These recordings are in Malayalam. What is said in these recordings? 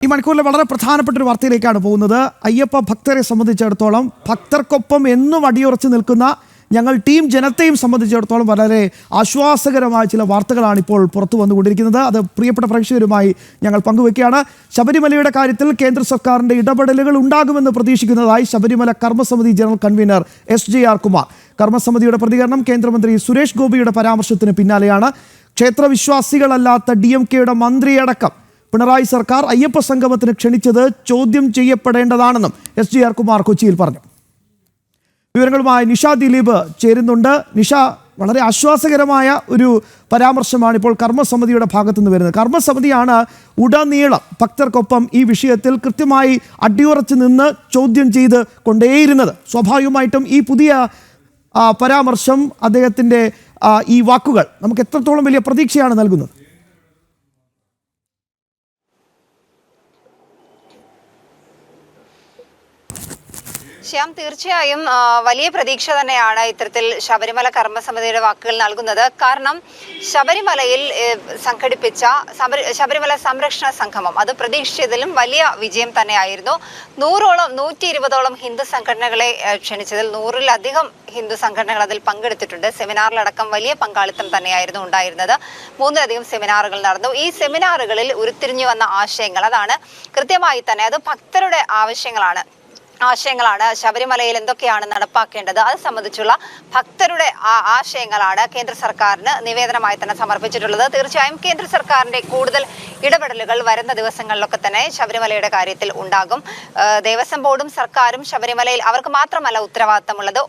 ഈ മണിക്കൂറിലെ വളരെ പ്രധാനപ്പെട്ട ഒരു വാർത്തയിലേക്കാണ് പോകുന്നത്. അയ്യപ്പ ഭക്തരെ സംബന്ധിച്ചിടത്തോളം ഭക്തർക്കൊപ്പം എന്നും അടിയുറച്ച് നിൽക്കുന്ന ഞങ്ങൾ ടീം ജനത്തെയും സംബന്ധിച്ചിടത്തോളം വളരെ ആശ്വാസകരമായ ചില വാർത്തകളാണ് ഇപ്പോൾ പുറത്തു വന്നുകൊണ്ടിരിക്കുന്നത്. അത് പ്രിയപ്പെട്ട പ്രേക്ഷകരുമായി ഞങ്ങൾ പങ്കുവയ്ക്കുകയാണ്. ശബരിമലയുടെ കാര്യത്തിൽ കേന്ദ്ര സർക്കാരിൻ്റെ ഇടപെടലുകൾ ഉണ്ടാകുമെന്ന് പ്രതീക്ഷിക്കുന്നതായി ശബരിമല കർമ്മസമിതി ജനറൽ കൺവീനർ SJR കുമാർ. കർമ്മസമിതിയുടെ പ്രതികരണം കേന്ദ്രമന്ത്രി സുരേഷ് ഗോപിയുടെ പരാമർശത്തിന് പിന്നാലെയാണ്. ക്ഷേത്രവിശ്വാസികളല്ലാത്ത DMKയുടെ മന്ത്രിയടക്കം പിണറായി സർക്കാർ അയ്യപ്പ സംഗമത്തിന് ക്ഷണിച്ചത് ചോദ്യം ചെയ്യപ്പെടേണ്ടതാണെന്നും SJR കുമാർ കൊച്ചിയിൽ പറഞ്ഞു. വിവരങ്ങളുമായി നിഷ ദിലീപ് ചേരുന്നുണ്ട്. നിഷ, വളരെ ആശ്വാസകരമായ ഒരു പരാമർശമാണ് ഇപ്പോൾ കർമ്മസമിതിയുടെ ഭാഗത്തു നിന്ന് വരുന്നത്. കർമ്മസമിതിയാണ് ഉടനീളം ഭക്തർക്കൊപ്പം ഈ വിഷയത്തിൽ കൃത്യമായി അടിയുറച്ച് നിന്ന് ചോദ്യം ചെയ്ത് കൊണ്ടേയിരുന്നത്. സ്വാഭാവികമായിട്ടും ഈ പുതിയ പരാമർശം, അദ്ദേഹത്തിൻ്റെ ഈ വാക്കുകൾ നമുക്ക് എത്രത്തോളം വലിയ പ്രതീക്ഷയാണ് നൽകുന്നത്? ശ്യാം, തീർച്ചയായും വലിയ പ്രതീക്ഷ തന്നെയാണ് ഇത്തരത്തിൽ ശബരിമല കർമ്മസമിതിയുടെ വാക്കുകൾ നൽകുന്നത്. കാരണം ശബരിമലയിൽ സംഘടിപ്പിച്ച ശബരിമല സംരക്ഷണ സംഗമം അത് പ്രതീക്ഷിച്ചതിലും വലിയ വിജയം തന്നെയായിരുന്നു. 120ഓളം ഹിന്ദു സംഘടനകളെ ക്ഷണിച്ചതിൽ 100-ലധികം ഹിന്ദു സംഘടനകൾ അതിൽ പങ്കെടുത്തിട്ടുണ്ട്. സെമിനാറിലടക്കം വലിയ പങ്കാളിത്തം തന്നെയായിരുന്നു ഉണ്ടായിരുന്നത്. 3-ലധികം സെമിനാറുകൾ നടന്നു. ഈ സെമിനാറുകളിൽ ഉരുത്തിരിഞ്ഞു വന്ന ആശയങ്ങൾ അതാണ് കൃത്യമായി തന്നെ അത് ഭക്തരുടെ ആശയങ്ങളാണ്. ശബരിമലയിൽ എന്തൊക്കെയാണ് നടപ്പാക്കേണ്ടത് അത് സംബന്ധിച്ചുള്ള ഭക്തരുടെ ആശയങ്ങളാണ് കേന്ദ്ര സർക്കാരിന് നിവേദനമായി തന്നെ സമർപ്പിച്ചിട്ടുള്ളത്. തീർച്ചയായും കേന്ദ്ര സർക്കാരിന്റെ കൂടുതൽ ഇടപെടലുകൾ വരുന്ന ദിവസങ്ങളിലൊക്കെ തന്നെ ശബരിമലയുടെ കാര്യത്തിൽ ഉണ്ടാകും. ദേവസ്വം ബോർഡും സർക്കാരും ശബരിമലയിൽ അവർക്ക് മാത്രമല്ല ഉത്തരവാദിത്തമുള്ളത്.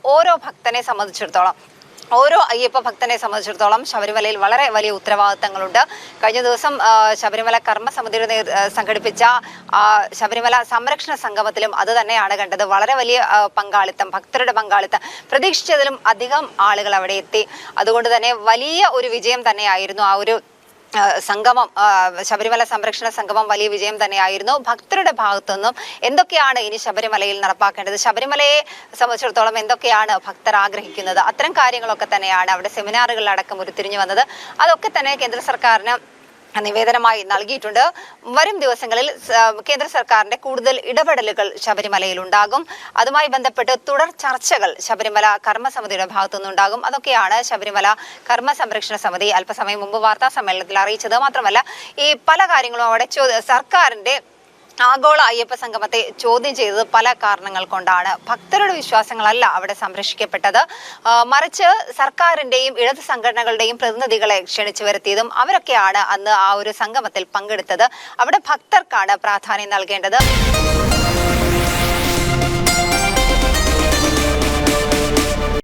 ഓരോ അയ്യപ്പ ഭക്തനെ സംബന്ധിച്ചിടത്തോളം ശബരിമലയിൽ വളരെ വലിയ ഉത്തരവാദിത്തങ്ങളുണ്ട്. കഴിഞ്ഞ ദിവസം ശബരിമല കർമ്മസമിതിയുടെ സംഘടിപ്പിച്ച ശബരിമല സംരക്ഷണ സംഗമത്തിലും അത് തന്നെയാണ് കണ്ടത്. വളരെ വലിയ പങ്കാളിത്തം, ഭക്തരുടെ പങ്കാളിത്തം, പ്രതീക്ഷിച്ചതിലും അധികം ആളുകൾ അവിടെ എത്തി. അതുകൊണ്ട് തന്നെ വലിയ ഒരു വിജയം തന്നെയായിരുന്നു ആ ഒരു സംഗമം. ശബരിമല സംരക്ഷണ സംഗമം വലിയ വിജയം തന്നെയായിരുന്നു. ഭക്തരുടെ ഭാഗത്തു നിന്നും എന്തൊക്കെയാണ് ഇനി ശബരിമലയിൽ നടപ്പാക്കേണ്ടത്, ശബരിമലയെ സംബന്ധിച്ചിടത്തോളം എന്തൊക്കെയാണ് ഭക്തർ ആഗ്രഹിക്കുന്നത്, അത്തരം കാര്യങ്ങളൊക്കെ തന്നെയാണ് അവിടെ സെമിനാറുകളിലടക്കം ഉരുത്തിരിഞ്ഞു വന്നത്. അതൊക്കെ തന്നെ കേന്ദ്ര സർക്കാരിന് നിവേദനമായി നൽകിയിട്ടുണ്ട്. വരും ദിവസങ്ങളിൽ കേന്ദ്ര സർക്കാരിന്റെ കൂടുതൽ ഇടപെടലുകൾ ശബരിമലയിൽ ഉണ്ടാകും. അതുമായി ബന്ധപ്പെട്ട് തുടർ ചർച്ചകൾ ശബരിമല കർമ്മസമിതിയുടെ ഭാഗത്തു നിന്നുണ്ടാകും. അതൊക്കെയാണ് ശബരിമല കർമ്മ സംരക്ഷണ സമിതി അല്പസമയം മുമ്പ് വാർത്താ സമ്മേളനത്തിൽ അറിയിച്ചത്. മാത്രമല്ല ഈ പല കാര്യങ്ങളും അവിടെ സർക്കാരിന്റെ ആഗോള അയ്യപ്പ സംഗമത്തെ ചോദ്യം ചെയ്തത് പല കാരണങ്ങൾ കൊണ്ടാണ്. ഭക്തരുടെ വിശ്വാസങ്ങളല്ല അവിടെ സംരക്ഷിക്കപ്പെട്ടത്, മറിച്ച് സർക്കാരിന്റെയും ഇടത് സംഘടനകളുടെയും പ്രതിനിധികളെ ക്ഷണിച്ചു വരുത്തിയതും അവരൊക്കെയാണ് അന്ന് ആ ഒരു സംഗമത്തിൽ പങ്കെടുത്തത്. അവിടെ ഭക്തർക്കാണ് പ്രാധാന്യം നൽകേണ്ടത്.